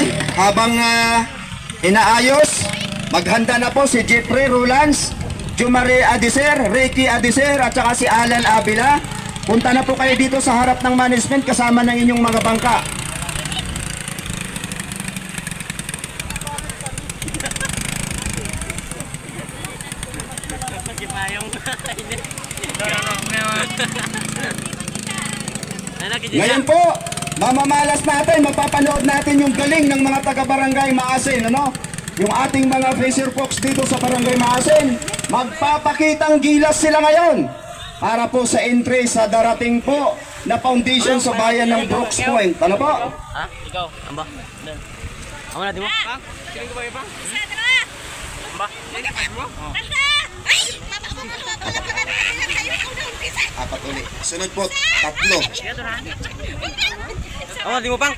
Ayan, habang inaayos, maghanda na po si Jeffrey Rulans, Jumare Adiser, Ricky Adiser at saka si Alan Avila. Punta na po kayo dito sa harap ng management kasama ng inyong mga bangka. Ngayon po, mamamalas natin, mapapanood natin yung galing ng mga taga-barangay Maasin, ano? Yung ating mga fisher folks dito sa barangay Maasin, magpapakitang gilas sila ngayon para po sa entry sa darating po na foundation sa bayan ng Brooks Point. Ano po? Ha? Ikaw? Amba? Amba na, di mo? Bang? Kiling ko ba iba? Amba? Kiling mo? Apat ulit. Sunod po, tatlo. Amba, di mo pang?